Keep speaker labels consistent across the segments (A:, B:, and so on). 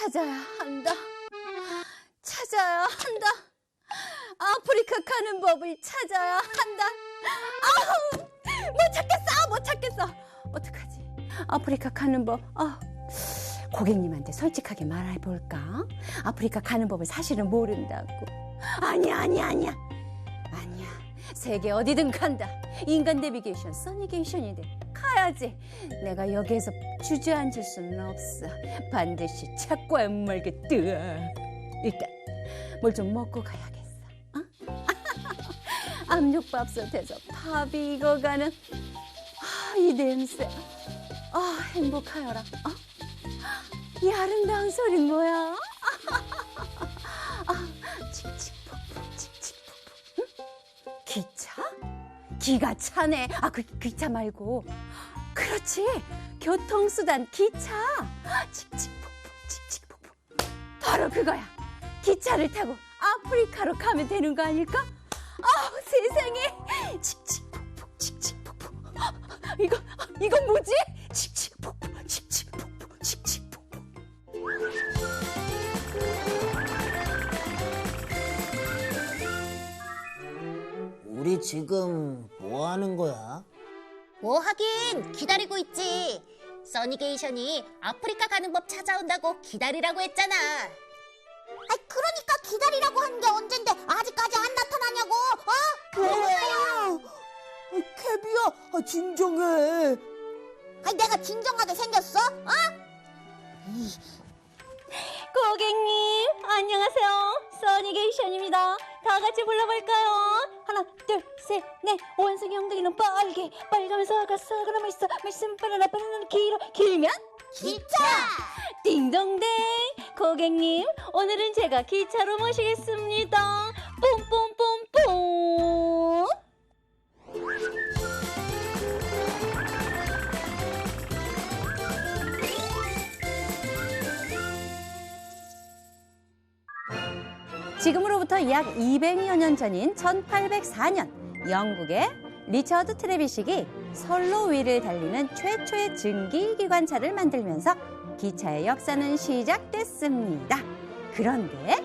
A: 찾아야 한다. 찾아야 한다. 아프리카 가는 법을 찾아야 한다. 아우, 못 찾겠어. 어떡하지? 아프리카 가는 법. 고객님한테 솔직하게 말해볼까? 아프리카 가는 법을 사실은 모른다고. 아니야. 세계 어디든 간다. 인간 내비게이션, 써니게이션인데 가야지. 내가 여기에서 주저앉을 수는 없어. 반드시 찾고야 말겠다. 일단 뭘 좀 먹고 가야겠어. 압력밥솥에서 밥이 익어가는 이 냄새. 행복하여라. 이 아름다운 소리는 뭐야? 칙칙폭폭 칙칙폭폭. 기차? 기가 차네. 기차 말고. 그렇지. 교통수단 기차. 칙칙폭폭. 바로 그거야. 기차를 타고 아프리카로 가면 되는 거 아닐까? 세상에. 칙칙폭폭. 이건 뭐지? 칙칙폭폭.
B: 우리 지금 뭐 하는 거야?
C: 뭐 하긴 기다리고 있지. 써니게이션이 아프리카 가는 법 찾아온다고 기다리라고 했잖아.
D: 그러니까 기다리라고 한 게 언젠데 아직까지 안 나타나냐고.
B: 캐비야, 진정해.
D: 내가 진정하게 생겼어?
A: 고객님, 안녕하세요. 써니게이션입니다. 다 같이 불러볼까요? 하나, 둘, 셋, 넷. 원숭이 엉덩이는 빨가면서 아가싸그라면 있어. 말씀 바나나 길면?
D: 기차!
A: 띵동댕. 고객님, 오늘은 제가 기차로 모시겠습니다. 뽐뽐뽐뽐. 지금으로부터 약 200여 년 전인 1804년 영국의 리처드 트레비식이 선로 위를 달리는 최초의 증기기관차를 만들면서 기차의 역사는 시작됐습니다. 그런데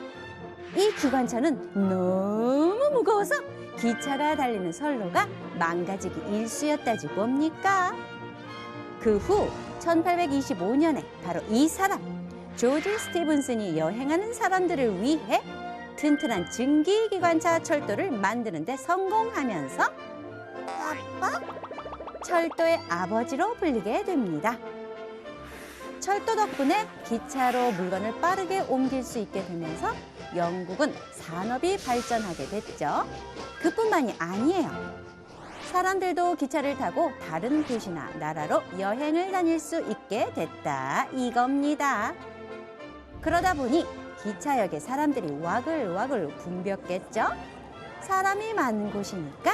A: 이 기관차는 너무 무거워서 기차가 달리는 선로가 망가지기 일쑤였다지 뭡니까? 그 후 1825년에 바로 이 사람, 조지 스티븐슨이 여행하는 사람들을 위해 튼튼한 증기기관차 철도를 만드는 데 성공하면서
D: 아빠?
A: 철도의 아버지로 불리게 됩니다. 철도 덕분에 기차로 물건을 빠르게 옮길 수 있게 되면서 영국은 산업이 발전하게 됐죠. 그뿐만이 아니에요. 사람들도 기차를 타고 다른 도시나 나라로 여행을 다닐 수 있게 됐다 이겁니다. 그러다 보니 기차역에 사람들이 와글와글 붐볐겠죠? 사람이 많은 곳이니까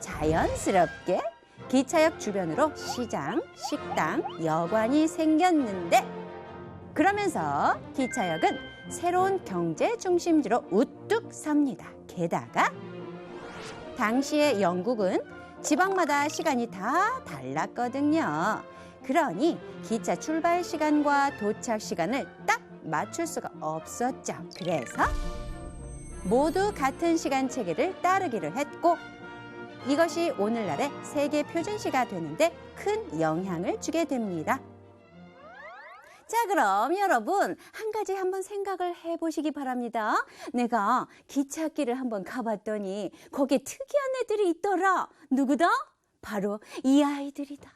A: 자연스럽게 기차역 주변으로 시장, 식당, 여관이 생겼는데 그러면서 기차역은 새로운 경제 중심지로 우뚝 섭니다. 게다가 당시의 영국은 지방마다 시간이 다 달랐거든요. 그러니 기차 출발 시간과 도착 시간을 딱 맞출 수가 없었죠. 그래서 모두 같은 시간 체계를 따르기로 했고 이것이 오늘날의 세계 표준시가 되는데 큰 영향을 주게 됩니다. 자, 그럼 여러분 한 가지 한번 생각을 해보시기 바랍니다. 내가 기찻길을 한번 가봤더니 거기에 특이한 애들이 있더라. 누구다? 바로 이 아이들이다.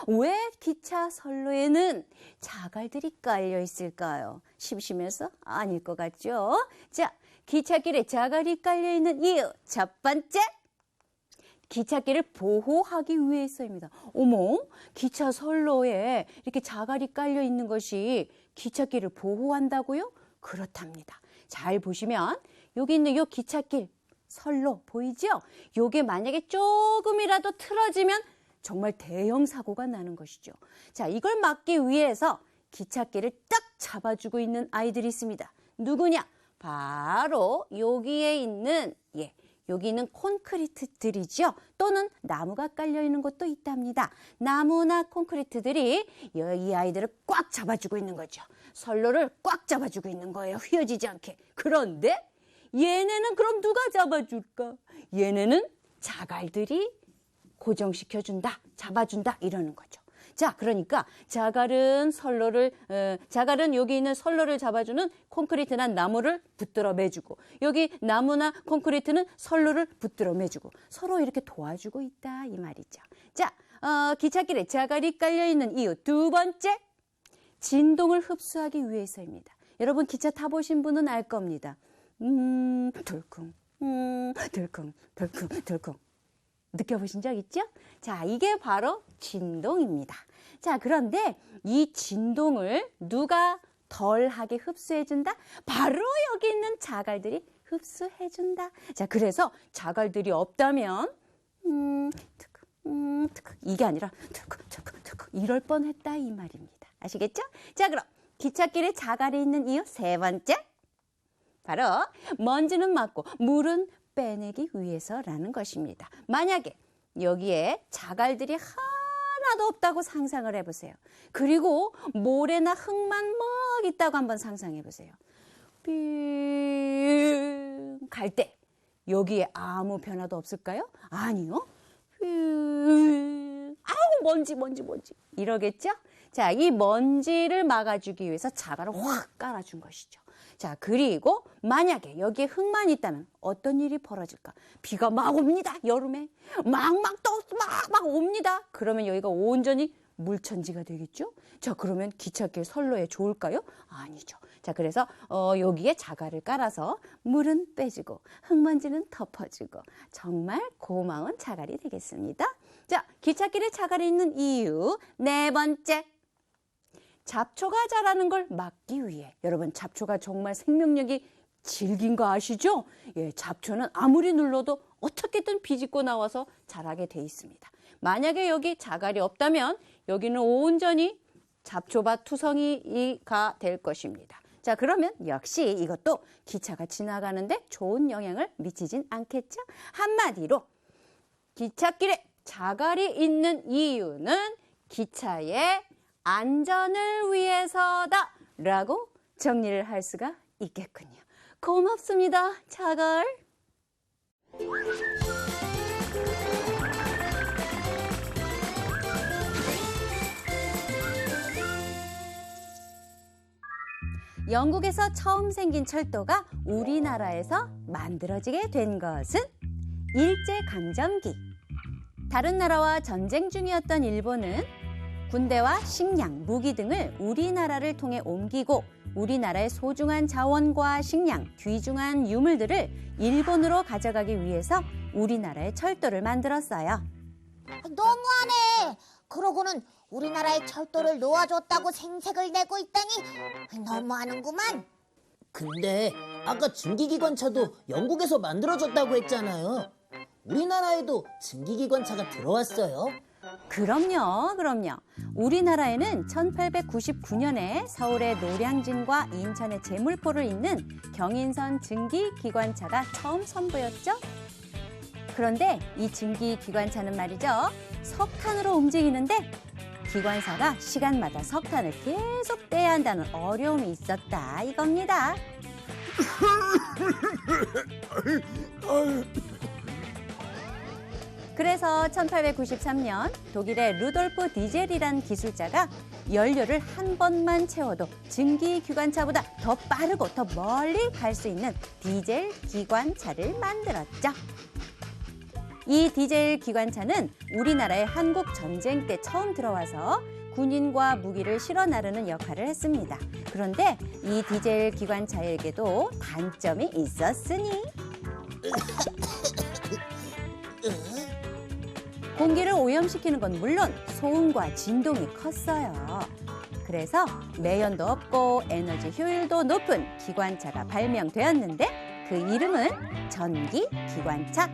A: 왜 기차 선로에는 자갈들이 깔려 있을까요? 심심해서? 아닐 것 같죠? 자, 기찻길에 자갈이 깔려 있는 이유 첫 번째, 기찻길을 보호하기 위해서입니다. 어머, 기차 선로에 이렇게 자갈이 깔려 있는 것이 기찻길을 보호한다고요? 그렇답니다. 잘 보시면 여기 있는 요 기찻길 선로 보이죠? 요게 만약에 조금이라도 틀어지면 정말 대형 사고가 나는 것이죠. 자, 이걸 막기 위해서 기찻길을 딱 잡아주고 있는 아이들이 있습니다. 누구냐? 바로 여기에 있는 여기 있는 콘크리트들이죠. 또는 나무가 깔려 있는 곳도 있답니다. 나무나 콘크리트들이 이 아이들을 꽉 잡아주고 있는 거죠. 선로를 꽉 잡아주고 있는 거예요. 휘어지지 않게. 그런데 얘네는 그럼 누가 잡아줄까? 얘네는 자갈들이 고정시켜준다, 잡아준다 이러는 거죠. 자, 그러니까 자갈은 여기 있는 선로를 잡아주는 콘크리트나 나무를 붙들어 매주고, 여기 나무나 콘크리트는 선로를 붙들어 매주고 서로 이렇게 도와주고 있다 이 말이죠. 자, 기찻길에 자갈이 깔려 있는 이유 두 번째, 진동을 흡수하기 위해서입니다. 여러분 기차 타보신 분은 알 겁니다. 덜컹, 덜컹, 덜컹, 덜컹. 느껴보신 적 있죠? 자, 이게 바로 진동입니다. 자, 그런데 이 진동을 누가 덜하게 흡수해준다? 바로 여기 있는 자갈들이 흡수해준다. 자, 그래서 자갈들이 없다면 트크, 이게 아니라 트크 이럴 뻔했다 이 말입니다. 아시겠죠? 자, 그럼 기찻길에 자갈이 있는 이유 세 번째, 바로 먼지는 막고 물은 빼내기 위해서라는 것입니다. 만약에 여기에 자갈들이 하나도 없다고 상상을 해보세요. 그리고 모래나 흙만 막 있다고 한번 상상해 보세요. 삥 갈 때 여기에 아무 변화도 없을까요? 아니요. 아우 먼지 이러겠죠? 자, 이 먼지를 막아주기 위해서 자갈을 확 깔아준 것이죠. 자, 그리고 만약에 여기에 흙만 있다면 어떤 일이 벌어질까? 비가 막 옵니다. 여름에 막 옵니다. 그러면 여기가 온전히 물천지가 되겠죠? 자, 그러면 기찻길 선로에 좋을까요? 아니죠. 자, 그래서 여기에 자갈을 깔아서 물은 빼주고 흙먼지는 덮어주고 정말 고마운 자갈이 되겠습니다. 자, 기찻길에 자갈이 있는 이유 네 번째, 잡초가 자라는 걸 막기 위해. 여러분, 잡초가 정말 생명력이 질긴 거 아시죠? 예, 잡초는 아무리 눌러도 어떻게든 비집고 나와서 자라게 돼 있습니다. 만약에 여기 자갈이 없다면 여기는 온전히 잡초밭 투성이가 될 것입니다. 자, 그러면 역시 이것도 기차가 지나가는데 좋은 영향을 미치진 않겠죠? 한마디로 기찻길에 자갈이 있는 이유는 기차의 안전을 위해서다 라고 정리를 할 수가 있겠군요. 고맙습니다, 자갈. 영국에서 처음 생긴 철도가 우리나라에서 만들어지게 된 것은 일제강점기. 다른 나라와 전쟁 중이었던 일본은 군대와 식량, 무기 등을 우리나라를 통해 옮기고 우리나라의 소중한 자원과 식량, 귀중한 유물들을 일본으로 가져가기 위해서 우리나라의 철도를 만들었어요.
D: 너무하네. 그러고는 우리나라의 철도를 놓아줬다고 생색을 내고 있다니 너무하는구만.
B: 근데 아까 증기기관차도 영국에서 만들어졌다고 했잖아요. 우리나라에도 증기기관차가 들어왔어요?
A: 그럼요. 우리나라에는 1899년에 서울의 노량진과 인천의 제물포를 잇는 경인선 증기기관차가 처음 선보였죠. 그런데 이 증기기관차는 말이죠, 석탄으로 움직이는데 기관사가 시간마다 석탄을 계속 떼야 한다는 어려움이 있었다 이겁니다. 그래서 1893년 독일의 루돌프 디젤이란 기술자가 연료를 한 번만 채워도 증기기관차보다 더 빠르고 더 멀리 갈 수 있는 디젤 기관차를 만들었죠. 이 디젤 기관차는 우리나라에 한국 전쟁 때 처음 들어와서 군인과 무기를 실어 나르는 역할을 했습니다. 그런데 이 디젤 기관차에게도 단점이 있었으니 공기를 오염시키는 건 물론 소음과 진동이 컸어요. 그래서 매연도 없고 에너지 효율도 높은 기관차가 발명되었는데 그 이름은 전기기관차.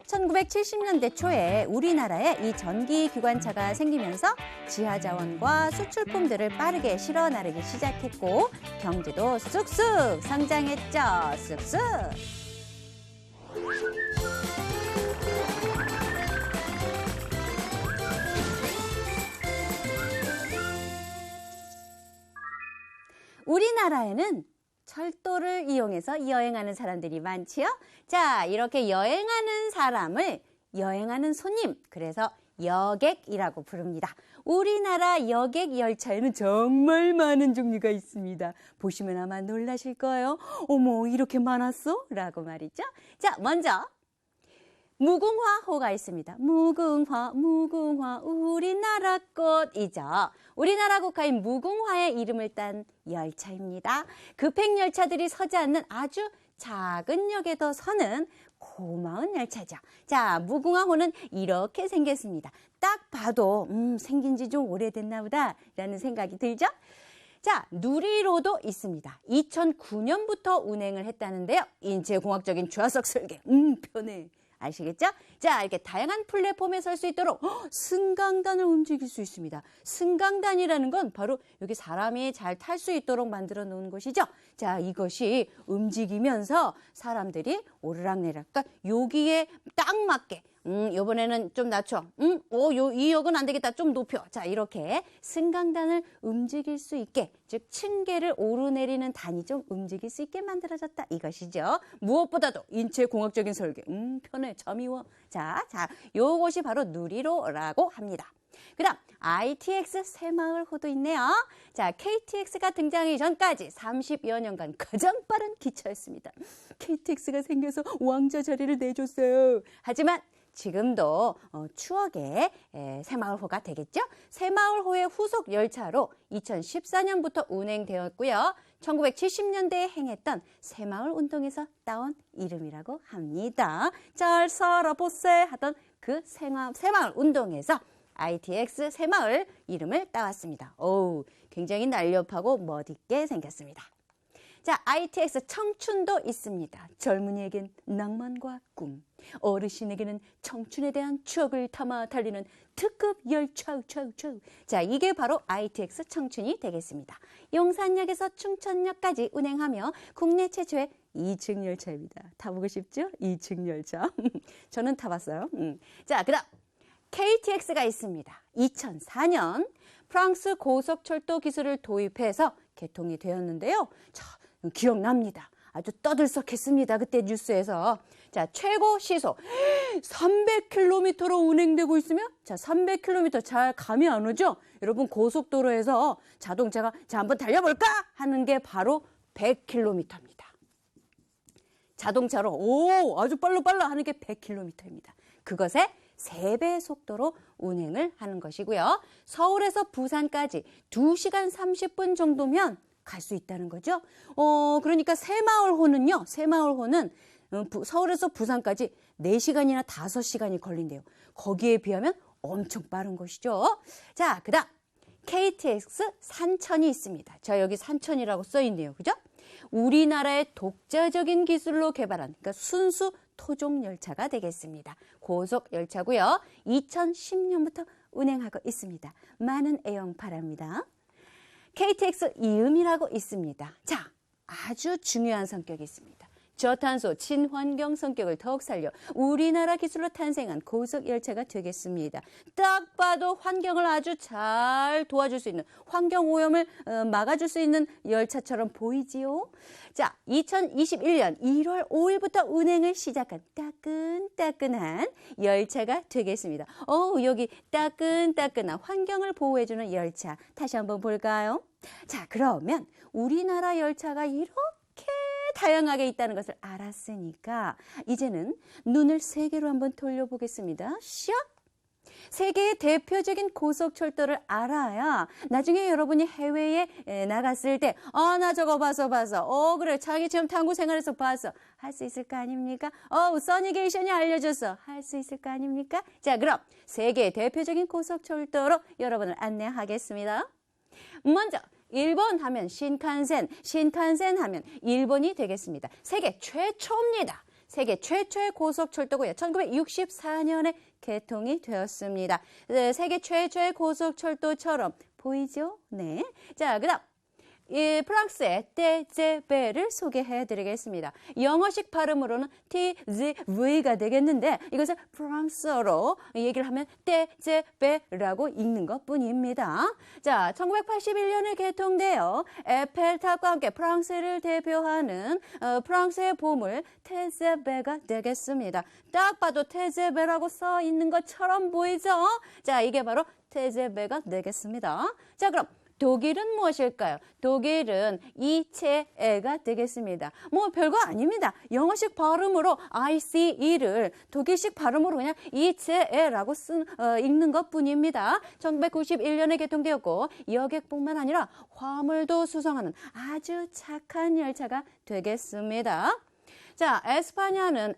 A: 1970년대 초에 우리나라에 이 전기기관차가 생기면서 지하자원과 수출품들을 빠르게 실어 나르기 시작했고 경제도 쑥쑥 성장했죠. 쑥쑥. 우리나라에는 철도를 이용해서 여행하는 사람들이 많지요. 자, 이렇게 여행하는 사람을 여행하는 손님, 그래서 여객이라고 부릅니다. 우리나라 여객 열차에는 정말 많은 종류가 있습니다. 보시면 아마 놀라실 거예요. 어머, 이렇게 많았어? 라고 말이죠. 자, 먼저 무궁화호가 있습니다. 무궁화, 무궁화, 우리나라 꽃이죠. 우리나라 국화인 무궁화의 이름을 딴 열차입니다. 급행 열차들이 서지 않는 아주 작은 역에도 서는 고마운 열차죠. 자, 무궁화호는 이렇게 생겼습니다. 딱 봐도 생긴 지 좀 오래됐나 보다 라는 생각이 들죠? 자, 누리로도 있습니다. 2009년부터 운행을 했다는데요. 인체공학적인 좌석 설계, 편해. 아시겠죠? 자, 이렇게 다양한 플랫폼에 설 수 있도록 승강단을 움직일 수 있습니다. 승강단이라는 건 바로 여기 사람이 잘 탈 수 있도록 만들어 놓은 것이죠. 자, 이것이 움직이면서 사람들이 오르락내리락, 그러니까 여기에 딱 맞게 이번에는 좀 낮춰. 이 역은 안 되겠다. 좀 높여. 자, 이렇게 승강단을 움직일 수 있게, 즉 층계를 오르내리는 단이 좀 움직일 수 있게 만들어졌다. 이것이죠. 무엇보다도 인체공학적인 설계. 편해. 잠이워. 자, 요것이 바로 누리로라고 합니다. 그다음 ITX 새마을호도 있네요. 자, KTX가 등장하기 전까지 30여 년간 가장 빠른 기차였습니다. KTX가 생겨서 왕자 자리를 내줬어요. 하지만 지금도 추억의 새마을호가 되겠죠? 새마을호의 후속 열차로 2014년부터 운행되었고요. 1970년대에 행했던 새마을 운동에서 따온 이름이라고 합니다. 잘 살아보세 하던 그 새마을 운동에서 ITX 새마을 이름을 따왔습니다. 오, 굉장히 날렵하고 멋있게 생겼습니다. 자, ITX 청춘도 있습니다. 젊은이에겐 낭만과 꿈, 어르신에게는 청춘에 대한 추억을 담아 달리는 특급 열차. 자, 이게 바로 ITX 청춘이 되겠습니다. 용산역에서 충천역까지 운행하며 국내 최초의 2층 열차입니다. 타보고 싶죠? 2층 열차. 저는 타봤어요. 자, 그다음 KTX가 있습니다. 2004년 프랑스 고속철도 기술을 도입해서 개통이 되었는데요. 자, 기억납니다. 아주 떠들썩했습니다. 그때 뉴스에서. 자, 최고 시속 300km로 운행되고 있으면, 자, 300km 잘 감이 안 오죠? 여러분, 고속도로에서 자동차가 자, 한번 달려볼까? 하는 게 바로 100km입니다. 자동차로 아주 빨라 하는 게 100km입니다. 그것의 3배 속도로 운행을 하는 것이고요. 서울에서 부산까지 2시간 30분 정도면 갈 수 있다는 거죠. 그러니까 새마을호는 서울에서 부산까지 4시간이나 5시간이 걸린대요. 거기에 비하면 엄청 빠른 것이죠. 자, 그다음 KTX 산천이 있습니다. 자, 여기 산천이라고 써 있네요. 그죠? 우리나라의 독자적인 기술로 개발한, 그러니까 순수 토종 열차가 되겠습니다. 고속 열차고요. 2010년부터 운행하고 있습니다. 많은 애용 바랍니다. KTX 이음이라고 있습니다. 자, 아주 중요한 성격이 있습니다. 저탄소, 친환경 성격을 더욱 살려 우리나라 기술로 탄생한 고속 열차가 되겠습니다. 딱 봐도 환경을 아주 잘 도와줄 수 있는, 환경 오염을 막아줄 수 있는 열차처럼 보이지요? 자, 2021년 1월 5일부터 운행을 시작한 따끈따끈한 열차가 되겠습니다. 여기 따끈따끈한 환경을 보호해주는 열차 다시 한번 볼까요? 자, 그러면 우리나라 열차가 이렇게 다양하게 있다는 것을 알았으니까 이제는 눈을 세계로 한번 돌려보겠습니다. 샥! 세계의 대표적인 고속철도를 알아야 나중에 여러분이 해외에 나갔을 때 나 저거 봤어. 그래, 자기 체험 탐구 생활에서 봤어. 할 수 있을 거 아닙니까? 써니게이션이 알려줬어. 할 수 있을 거 아닙니까? 자, 그럼 세계의 대표적인 고속철도로 여러분을 안내하겠습니다. 먼저 일본 하면 신칸센 하면 일본이 되겠습니다. 세계 최초입니다. 세계 최초의 고속철도고요. 1964년에 개통이 되었습니다. 세계 최초의 고속철도처럼 보이죠? 네. 자, 그다음 이 프랑스의 TGV를 소개해드리겠습니다. 영어식 발음으로는 TGV가 되겠는데 이것을 프랑스어로 얘기를 하면 TGV라고 읽는 것뿐입니다. 자, 1981년에 개통되어 에펠탑과 함께 프랑스를 대표하는 프랑스의 보물 TGV가 되겠습니다. 딱 봐도 TGV라고 써 있는 것처럼 보이죠? 자, 이게 바로 TGV가 되겠습니다. 자, 그럼 독일은 무엇일까요? 독일은 이체에가 되겠습니다. 뭐 별거 아닙니다. 영어식 발음으로 ICE를 독일식 발음으로 그냥 이체에라고 읽는 것뿐입니다. 1991년에 개통되었고 여객뿐만 아니라 화물도 수송하는 아주 착한 열차가 되겠습니다. 자, 에스파냐는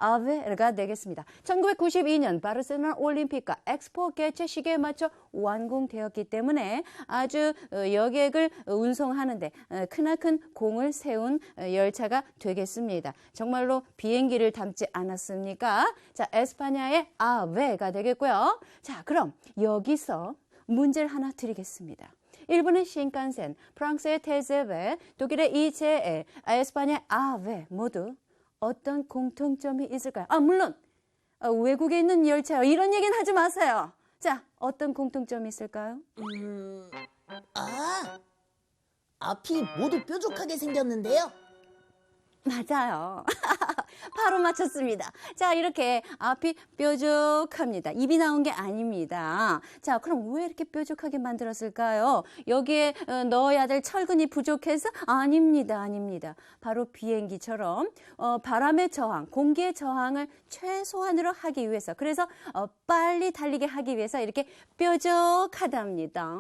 A: 아베가 되겠습니다. 1992년 바르셀로나 올림픽과 엑스포 개최 시기에 맞춰 완공되었기 때문에 아주 여객을 운송하는데 크나큰 공을 세운 열차가 되겠습니다. 정말로 비행기를 닮지 않았습니까? 자, 에스파냐의 아베가 되겠고요. 자, 그럼 여기서 문제를 하나 드리겠습니다. 일본의 신칸센, 프랑스의 TGV, 독일의 이체에, 에스파냐의 아베 모두 어떤 공통점이 있을까요? 물론 외국에 있는 열차요. 이런 얘기는 하지 마세요. 자, 어떤 공통점이 있을까요?
B: 앞이 모두 뾰족하게 생겼는데요.
A: 맞아요. 바로 맞췄습니다. 자, 이렇게 앞이 뾰족합니다. 입이 나온 게 아닙니다. 자, 그럼 왜 이렇게 뾰족하게 만들었을까요? 여기에 넣어야 될 철근이 부족해서? 아닙니다. 바로 비행기처럼 바람의 저항, 공기의 저항을 최소한으로 하기 위해서, 그래서 빨리 달리게 하기 위해서 이렇게 뾰족하답니다.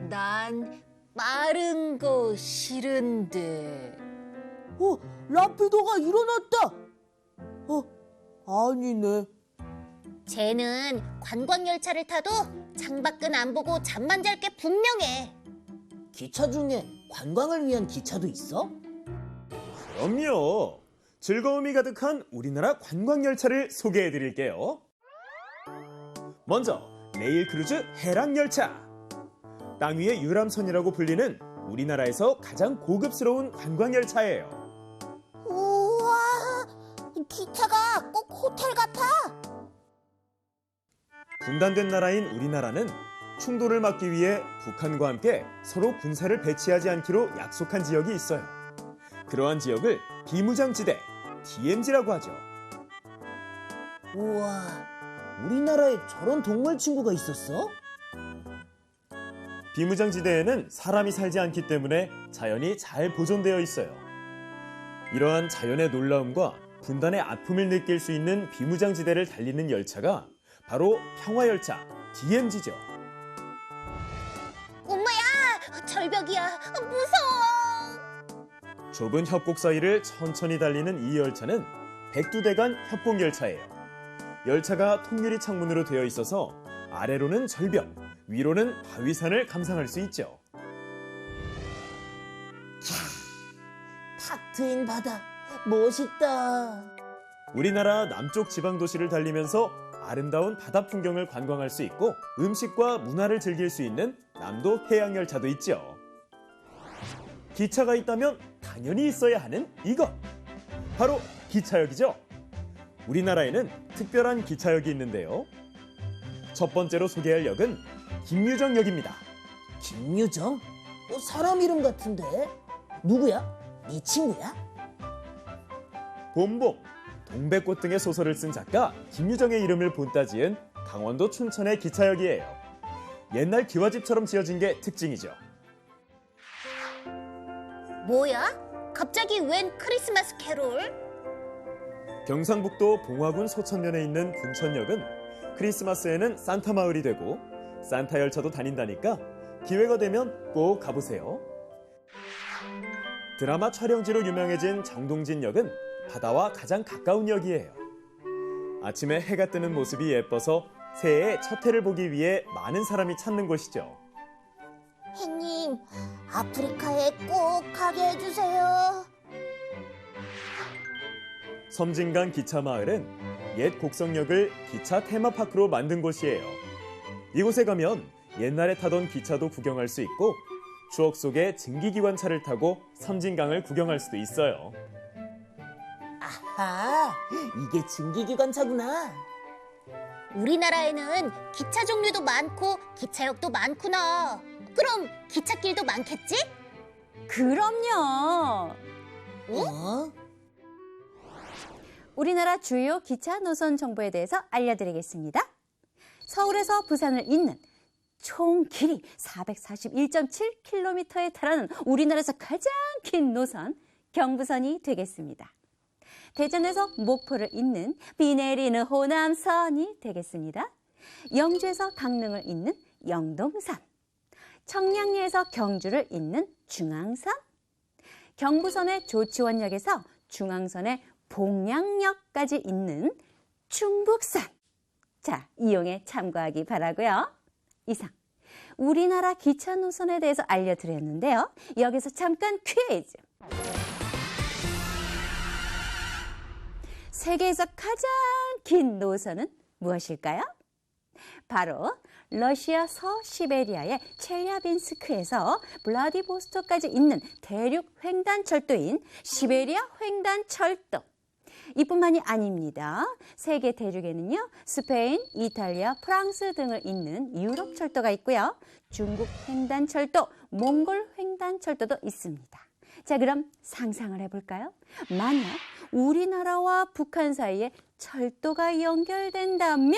C: 난 빠른 거 싫은데.
B: 라피도가 일어났다. 아니네.
C: 쟤는 관광열차를 타도 창밖은 안 보고 잠만 잘 게 분명해.
B: 기차 중에 관광을 위한 기차도 있어?
E: 그럼요. 즐거움이 가득한 우리나라 관광열차를 소개해드릴게요. 먼저 레일 크루즈 해랑열차. 땅 위의 유람선이라고 불리는 우리나라에서 가장 고급스러운 관광열차예요.
D: 우와, 기차가 꼭 호텔 같아.
E: 분단된 나라인 우리나라는 충돌을 막기 위해 북한과 함께 서로 군사를 배치하지 않기로 약속한 지역이 있어요. 그러한 지역을 비무장지대, DMZ라고 하죠.
B: 우와, 우리나라에 저런 동물 친구가 있었어?
E: 비무장지대에는 사람이 살지 않기 때문에 자연이 잘 보존되어 있어요. 이러한 자연의 놀라움과 분단의 아픔을 느낄 수 있는 비무장지대를 달리는 열차가 바로 평화열차 DMZ죠.
C: 엄마야, 절벽이야. 무서워.
E: 좁은 협곡 사이를 천천히 달리는 이 열차는 백두대간 협곡열차예요. 열차가 통유리 창문으로 되어 있어서 아래로는 절벽, 위로는 바위산을 감상할 수 있죠.
B: 탁 트인 바다, 멋있다.
E: 우리나라 남쪽 지방 도시를 달리면서 아름다운 바다 풍경을 관광할 수 있고 음식과 문화를 즐길 수 있는 남도 해양열차도 있죠. 기차가 있다면 당연히 있어야 하는 이것, 바로 기차역이죠. 우리나라에는 특별한 기차역이 있는데요. 첫 번째로 소개할 역은 김유정역입니다.
B: 김유정? 사람 이름 같은데? 누구야? 네 친구야?
E: 봄봄, 동백꽃 등의 소설을 쓴 작가 김유정의 이름을 본따 지은 강원도 춘천의 기차역이에요. 옛날 기와집처럼 지어진 게 특징이죠.
C: 뭐야? 갑자기 웬 크리스마스 캐롤?
E: 경상북도 봉화군 소천면에 있는 군천역은 크리스마스에는 산타 마을이 되고 산타 열차도 다닌다니까 기회가 되면 꼭 가보세요. 드라마 촬영지로 유명해진 정동진역은 바다와 가장 가까운 역이에요. 아침에 해가 뜨는 모습이 예뻐서 새해의 첫 해를 보기 위해 많은 사람이 찾는 곳이죠.
D: 해님, 아프리카에 꼭 가게 해주세요.
E: 섬진강 기차마을은 옛 곡성역을 기차 테마파크로 만든 곳이에요. 이곳에 가면 옛날에 타던 기차도 구경할 수 있고 추억 속의 증기기관차를 타고 섬진강을 구경할 수도 있어요.
B: 아, 이게 증기기관차구나.
C: 우리나라에는 기차 종류도 많고 기차역도 많구나. 그럼 기찻길도 많겠지?
A: 그럼요.
B: 어?
A: 우리나라 주요 기차 노선 정보에 대해서 알려드리겠습니다. 서울에서 부산을 잇는 총 길이 441.7km에 달하는 우리나라에서 가장 긴 노선 경부선이 되겠습니다. 대전에서 목포를 잇는 비 내리는 호남선이 되겠습니다. 영주에서 강릉을 잇는 영동선, 청량리에서 경주를 잇는 중앙선, 경부선의 조치원역에서 중앙선의 봉양역까지 잇는 충북선. 자, 이용에 참고하기 바라고요. 이상 우리나라 기차 노선에 대해서 알려드렸는데요. 여기서 잠깐 퀴즈. 세계에서 가장 긴 노선은 무엇일까요? 바로 러시아 서시베리아의 첼야빈스크에서 블라디보스토크까지 있는 대륙 횡단철도인 시베리아 횡단철도. 이뿐만이 아닙니다. 세계 대륙에는요, 스페인, 이탈리아, 프랑스 등을 잇는 유럽 철도가 있고요. 중국 횡단철도, 몽골 횡단철도도 있습니다. 자, 그럼 상상을 해볼까요? 만약 우리나라와 북한 사이에 철도가 연결된다면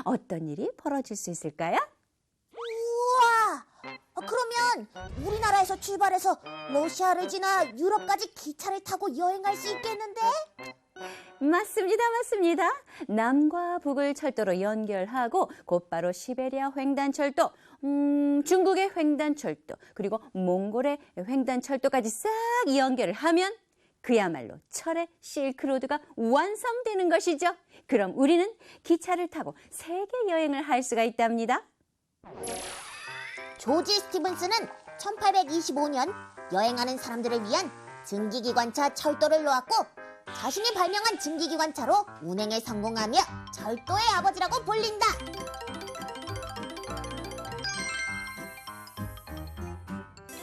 A: 어떤 일이 벌어질 수 있을까요?
D: 우와! 그러면 우리나라에서 출발해서 러시아를 지나 유럽까지 기차를 타고 여행할 수 있겠는데?
A: 맞습니다, 맞습니다. 남과 북을 철도로 연결하고 곧바로 시베리아 횡단철도, 중국의 횡단철도, 그리고 몽골의 횡단철도까지 싹 연결을 하면 그야말로 철의 실크로드가 완성되는 것이죠. 그럼 우리는 기차를 타고 세계 여행을 할 수가 있답니다.
D: 조지 스티븐스는 1825년 여행하는 사람들을 위한 증기기관차 철도를 놓았고 자신이 발명한 증기기관차로 운행에 성공하며 철도의 아버지라고 불린다.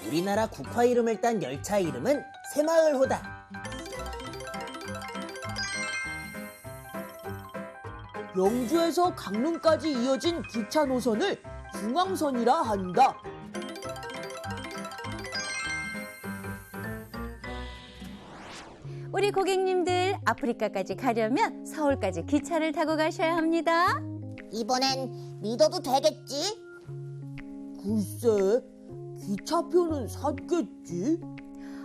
B: 우리나라 국화 이름을 딴 열차 이름은 새마을호다. 영주에서 강릉까지 이어진 기차 노선을 중앙선이라 한다.
A: 우리 고객님들, 아프리카까지 가려면 서울까지 기차를 타고 가셔야 합니다.
D: 이번엔 믿어도 되겠지?
B: 글쎄, 기차표는 샀겠지?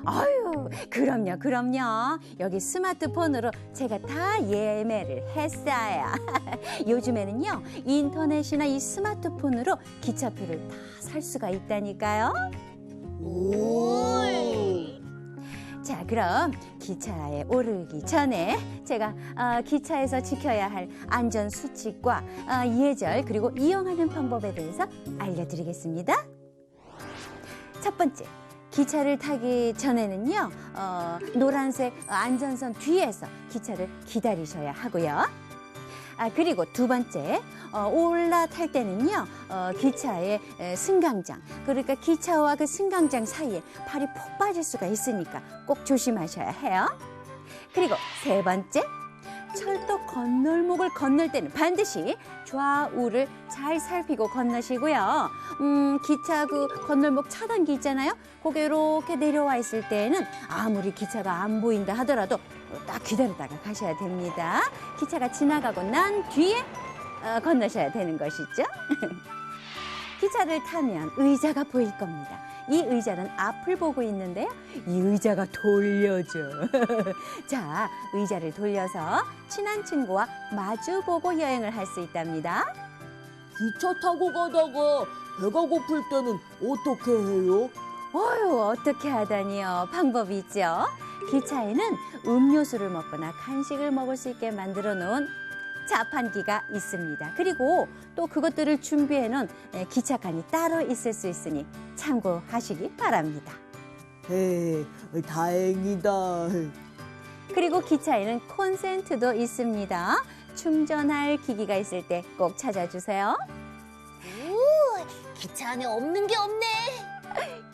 A: 아유, 그럼요, 그럼요. 여기 스마트폰으로 제가 다 예매를 했어요. 요즘에는요, 인터넷이나 이 스마트폰으로 기차표를 다 살 수가 있다니까요.
B: 오!
A: 자, 그럼 기차에 오르기 전에 제가 기차에서 지켜야 할 안전 수칙과 예절 그리고 이용하는 방법에 대해서 알려드리겠습니다. 첫 번째, 기차를 타기 전에는요, 노란색 안전선 뒤에서 기차를 기다리셔야 하고요. 그리고 두 번째, 올라탈 때는요, 기차의 승강장, 그러니까 기차와 그 승강장 사이에 발이 푹 빠질 수가 있으니까 꼭 조심하셔야 해요. 그리고 세 번째, 철도 건널목을 건널 때는 반드시 좌우를 잘 살피고 건너시고요. 기차 그 건널목 차단기 있잖아요. 그게 이렇게 내려와 있을 때는 아무리 기차가 안 보인다 하더라도 딱 기다리다가 가셔야 됩니다. 기차가 지나가고 난 뒤에 건너셔야 되는 것이죠. 기차를 타면 의자가 보일 겁니다. 이 의자는 앞을 보고 있는데요. 이 의자가 돌려져. 자, 의자를 돌려서 친한 친구와 마주보고 여행을 할 수 있답니다.
B: 기차 타고 가다가 배가 고플 때는 어떻게 해요?
A: 어휴, 어떻게 하다니요. 방법이 있죠. 기차에는 음료수를 먹거나 간식을 먹을 수 있게 만들어 놓은 자판기가 있습니다. 그리고 또 그것들을 준비해 놓은 기차칸이 따로 있을 수 있으니 참고하시기 바랍니다.
B: 다행이다.
A: 그리고 기차에는 콘센트도 있습니다. 충전할 기기가 있을 때 꼭 찾아주세요.
C: 오, 기차 안에 없는 게 없네.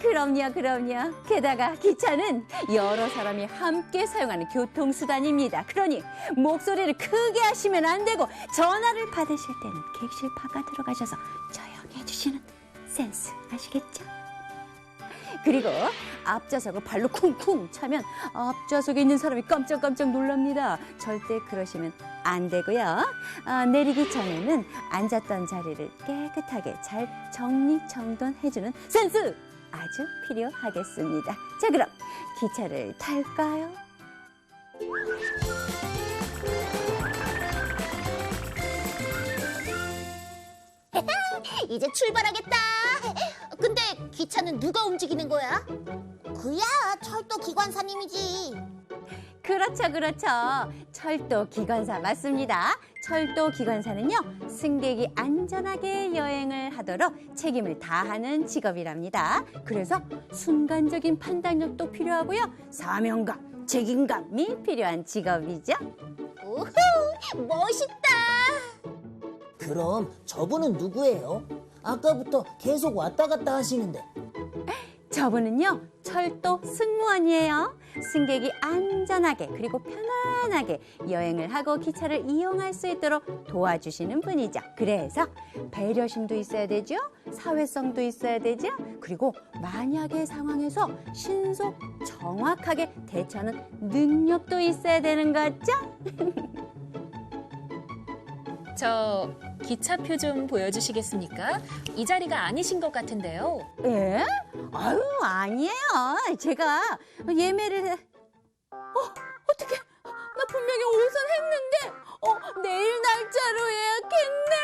A: 그럼요. 게다가 기차는 여러 사람이 함께 사용하는 교통수단입니다. 그러니 목소리를 크게 하시면 안 되고 전화를 받으실 때는 객실 바깥으로 가셔서 조용히 해주시는 센스 아시겠죠? 그리고 앞좌석을 발로 쿵쿵 차면 앞좌석에 있는 사람이 깜짝깜짝 놀랍니다. 절대 그러시면 안 되고요. 내리기 전에는 앉았던 자리를 깨끗하게 잘 정리정돈해주는 센스 아주 필요하겠습니다. 자, 그럼 기차를 탈까요?
C: 이제 출발하겠다. 근데 기차는 누가 움직이는 거야?
D: 그야 철도 기관사님이지.
A: 그렇죠. 철도 기관사 맞습니다. 철도 기관사는요, 승객이 안전하게 여행을 하도록 책임을 다하는 직업이랍니다. 그래서 순간적인 판단력도 필요하고요, 사명감, 책임감이 필요한 직업이죠.
C: 우후, 멋있다.
B: 그럼 저분은 누구예요? 아까부터 계속 왔다 갔다 하시는데.
A: 저분은요, 철도 승무원이에요. 승객이 안전하게 그리고 편안하게 여행을 하고 기차를 이용할 수 있도록 도와주시는 분이죠. 그래서 배려심도 있어야 되죠. 사회성도 있어야 되죠. 그리고 만약의 상황에서 신속 정확하게 대처하는 능력도 있어야 되는 거죠.
F: 저 기차표 좀 보여주시겠습니까? 이 자리가 아니신 것 같은데요.
A: 예? 아유, 아니에요. 제가 예매를 어떡해. 나 분명히 오선 했는데 내일 날짜로 예약했네.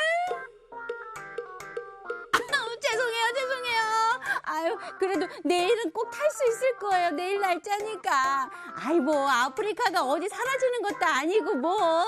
A: 죄송해요. 아유, 그래도 내일은 꼭 탈 수 있을 거예요. 내일 날짜니까. 아이, 뭐 아프리카가 어디 사라지는 것도 아니고 뭐.